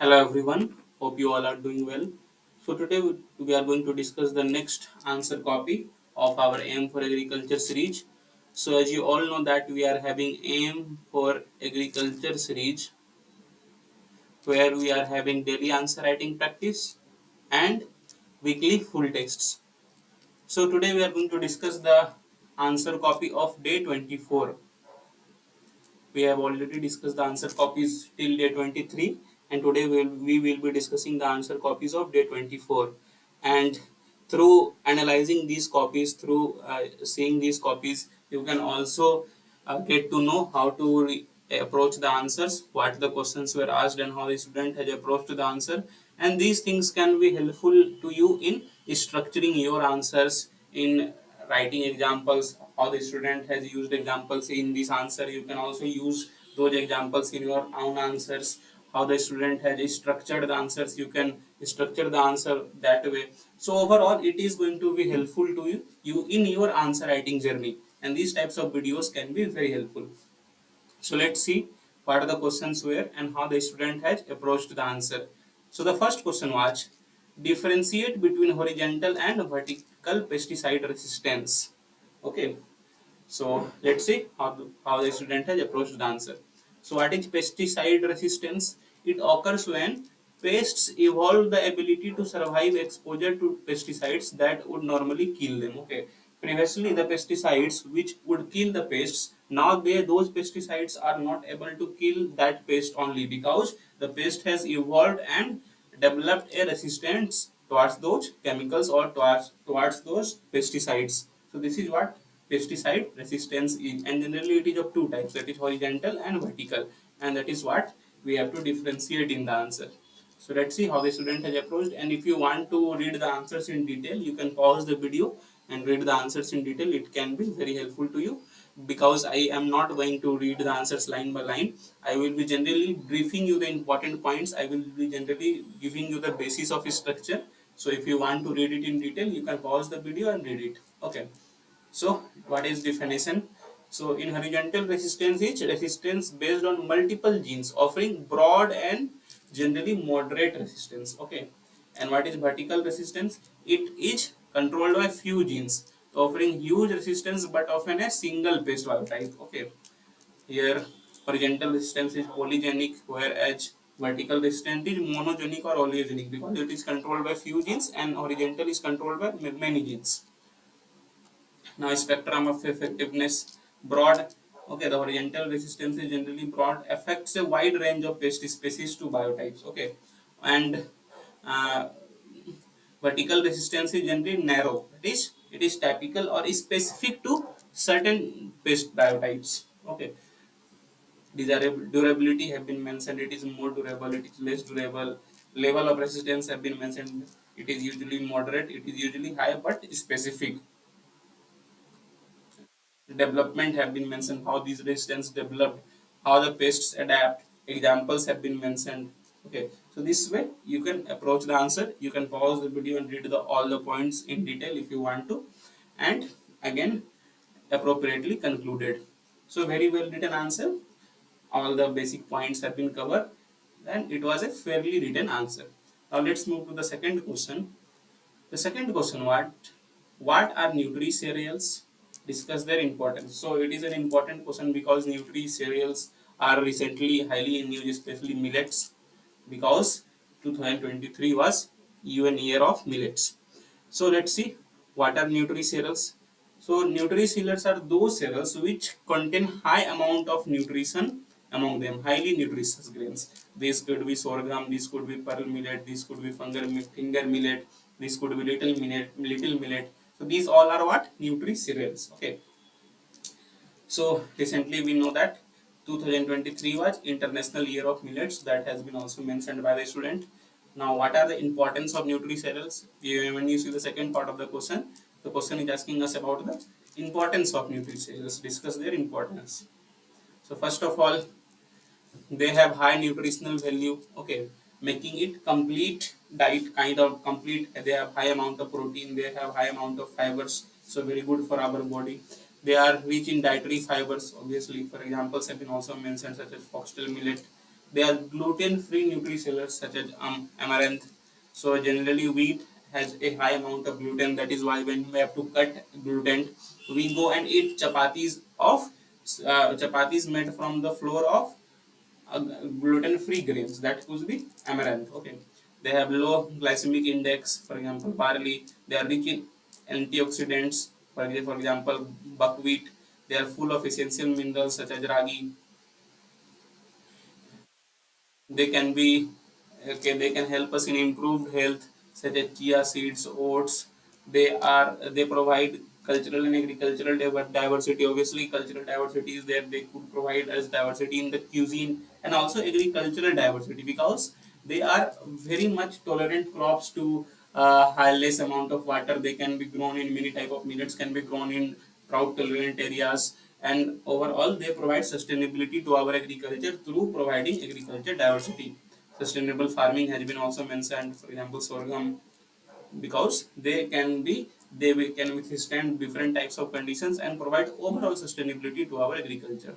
Hello everyone, hope you all are doing well. So today we are going to discuss the next answer copy of our aim for agriculture series. So as you all know that we are having aim for agriculture series where we are having daily answer writing practice and weekly full texts. So today we are going to discuss the answer copy of day 24. We have already discussed the answer copies till day 23, and today we will be discussing the answer copies of day 24. And through analyzing these copies, through seeing these copies, you can also get to know how to approach the answers, what the questions were asked, and how the student has approached the answer. And these things can be helpful to you in structuring your answers, in writing examples, how the student has used examples in this answer. You can also use those examples in your own answers. How the student has structured the answers, you can structure the answer that way. So overall it is going to be helpful to you in your answer writing journey, and these types of videos can be very helpful. So let's see what are the questions were and how the student has approached the answer. So the first question was, differentiate between horizontal and vertical pesticide resistance. Okay, so let's see how the student has approached the answer. So what is pesticide resistance? It occurs when pests evolve the ability to survive exposure to pesticides that would normally kill them. Okay. Previously the pesticides which would kill the pests, now those pesticides are not able to kill that pest only because the pest has evolved and developed a resistance towards those chemicals or towards those pesticides. So this is what pesticide resistance is, and generally it is of two types, that is horizontal and vertical, and that is what we have to differentiate in the answer. So let's see how the student has approached, and if you want to read the answers in detail, you can pause the video and read the answers in detail. It can be very helpful to you because I am not going to read the answers line by line. I will be generally briefing you the important points. I will be generally giving you the basis of structure. So if you want to read it in detail, you can pause the video and read it. Okay. So what is definition? So in horizontal resistance is resistance based on multiple genes offering broad and generally moderate resistance. Okay. And what is vertical resistance? It is controlled by few genes offering huge resistance but often a single pest type. Okay. Here horizontal resistance is polygenic, whereas vertical resistance is monogenic or oleogenic because it is controlled by few genes and horizontal is controlled by many genes. Now spectrum of effectiveness, broad. Okay, the horizontal resistance is generally broad, affects a wide range of pest species to biotypes. Okay, and uh, vertical resistance is generally narrow, that is it is typical or is specific to certain pest biotypes. Okay, durability have been mentioned, it is more durable, it is less durable. Level of resistance have been mentioned, it is usually moderate, it is usually high but specific. Development have been mentioned, how these resistance developed, how the pests adapt, examples have been mentioned. Okay, so this way you can approach the answer. You can pause the video and read all the points in detail if you want to, and again appropriately concluded. So very well written answer, all the basic points have been covered, and it was a fairly written answer. Now let's move to the second question. The second question, what are nutri cereals? Discuss their importance. So it is an important question because nutri cereals are recently highly in news, especially millets, because 2023 was UN year of millets. So let's see what are nutri cereals. So nutri cereals are those cereals which contain high amount of nutrition, among them highly nutritious grains. This could be sorghum, this could be pearl millet, this could be finger millet, this could be little millet. So these all are what? Nutri cereals. Okay. So recently we know that 2023 was International Year of Millets, that has been also mentioned by the student. Now what are the importance of nutri cereals? When you see the second part of the question is asking us about the importance of nutri cereals. Discuss their importance. So first of all, they have high nutritional value. Okay, making it complete diet, kind of complete. They have high amount of protein, they have high amount of fibers, so very good for our body. They are rich in dietary fibers, obviously. For examples have been also mentioned, such as foxtail millet, They are gluten-free nutricellars such as amaranth. So generally wheat has a high amount of gluten. That is why when we have to cut gluten, we go and eat chapatis made from the flour of gluten-free grains. That could be amaranth. Okay, they have low glycemic index. For example, barley. They are rich in antioxidants. For example, buckwheat. They are full of essential minerals such as ragi. They can be okay, they can help us in improved health such as chia seeds, oats. They provide cultural and agricultural diversity. Obviously cultural diversity is there. They could provide us diversity in the cuisine and also agricultural diversity because they are very much tolerant crops to high less amount of water. They can be grown in many type of millets can be grown in drought tolerant areas, and overall they provide sustainability to our agriculture through providing agriculture diversity. Sustainable farming has been also mentioned, for example sorghum, because they can withstand different types of conditions and provide overall sustainability to our agriculture.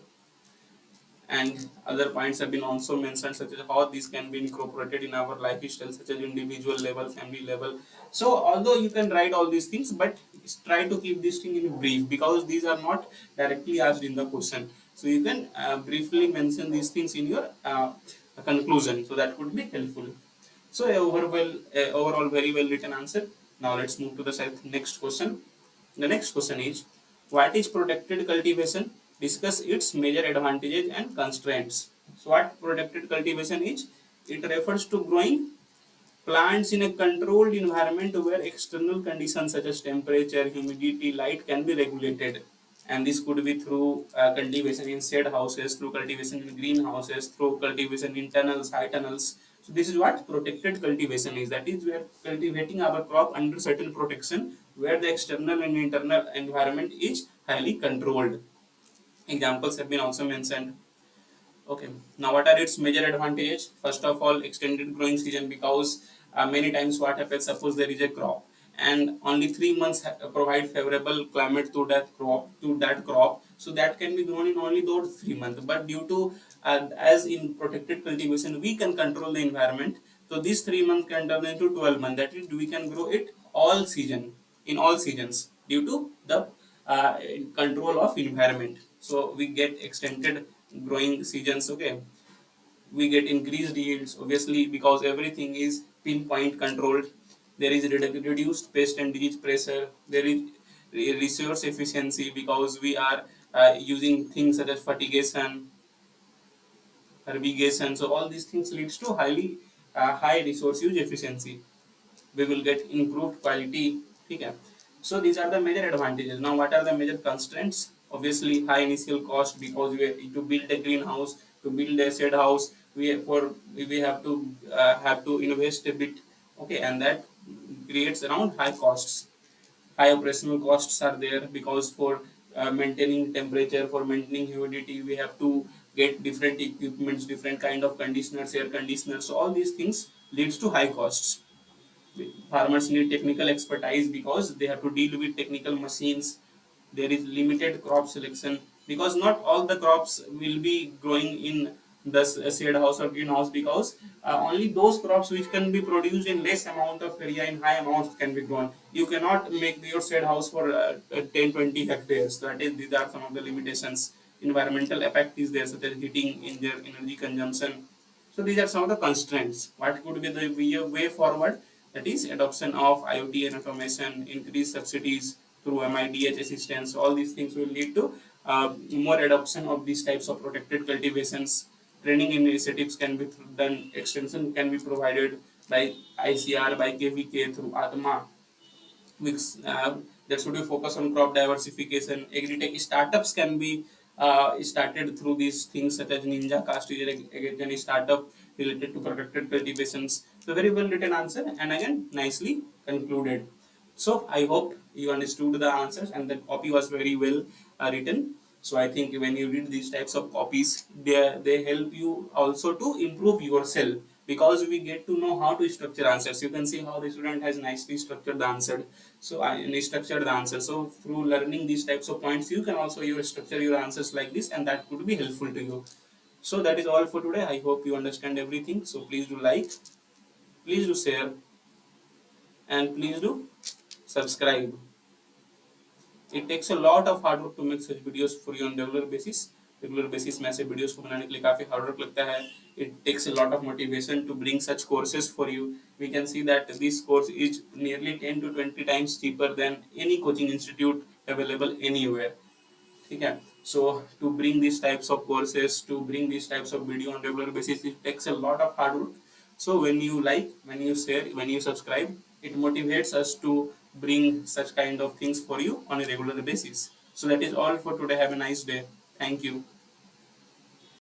And other points have been also mentioned such as how these can be incorporated in our lifestyle such as individual level, family level. So although you can write all these things, but try to keep this thing in brief because these are not directly asked in the question. So you can briefly mention these things in your conclusion, so that would be helpful. So overall very well written answer. Now let's move to the next question. The next question is, what is protected cultivation? Discuss its major advantages and constraints. So what protected cultivation is? It refers to growing plants in a controlled environment where external conditions such as temperature, humidity, light can be regulated. And this could be through cultivation in shade houses, through cultivation in greenhouses, through cultivation in tunnels, high tunnels. So this is what protected cultivation is. That is, we are cultivating our crop under certain protection where the external and internal environment is highly controlled. Examples have been also mentioned. Okay, now what are its major advantages? First of all, extended growing season, because many times what happens, suppose there is a crop and only 3 months provide favorable climate to that crop, so that can be grown in only those 3 months. But due to as in protected cultivation we can control the environment, so these 3 months can turn into 12 months. That is, we can grow it all season, in all seasons, due to the uh, control of environment. So we get extended growing seasons. Okay, we get increased yields obviously because everything is pinpoint controlled. There is reduced pest and disease pressure. There is resource efficiency because we are using things such as fertigation, herbigation. So all these things leads to high resource use efficiency. We will get improved quality. Okay, so these are the major advantages. Now what are the major constraints? Obviously high initial cost, because to build a greenhouse, to build a shed house, we have to invest a bit. Okay, and that creates around high costs. High operational costs are there because for maintaining temperature, for maintaining humidity, we have to get different equipments, different kind of conditioners, air conditioners. So all these things leads to high costs. Farmers need technical expertise because they have to deal with technical machines. There is limited crop selection because not all the crops will be growing in the shade house or greenhouse, because only those crops which can be produced in less amount of area in high amounts can be grown. You cannot make your shade house for 10-20 hectares. That is, these are some of the limitations. Environmental effect is there, such as heating, energy consumption. So these are some of the constraints. What could be the way forward? That is adoption of IoT and automation, increased subsidies through MIDH assistance. All these things will lead to more adoption of these types of protected cultivations. Training initiatives can be done. Extension can be provided by ICR, by KVK through Atma, which that should be focused on crop diversification. Agri-tech startups can be started through these things such as Ninja Cast is again a startup related to protected cultivations. So very well written answer, and again nicely concluded. So I hope you understood the answers and the copy was very well written. So I think when you read these types of copies, they help you also to improve yourself, because we get to know how to structure answers. You can see how the student has nicely structured the answer. So I structured the answer. So through learning these types of points, you can also structure your answers like this, and that could be helpful to you. So that is all for today. I hope you understand everything. So please do like, please do share, and please do subscribe. It takes a lot of hard work to make such videos for you on regular basis में ऐसे videos को बनाने के लिए काफी hard work लगता है. It takes a lot of motivation to bring such courses for you. We can see that this course is nearly 10 to 20 times cheaper than any coaching institute available anywhere. ठीक है. So to bring these types of courses, to bring these types of video on regular basis, it takes a lot of hard work. So when you like, when you share, when you subscribe, it motivates us to bring such kind of things for you on a regular basis. So that is all for today. Have a nice day. Thank you.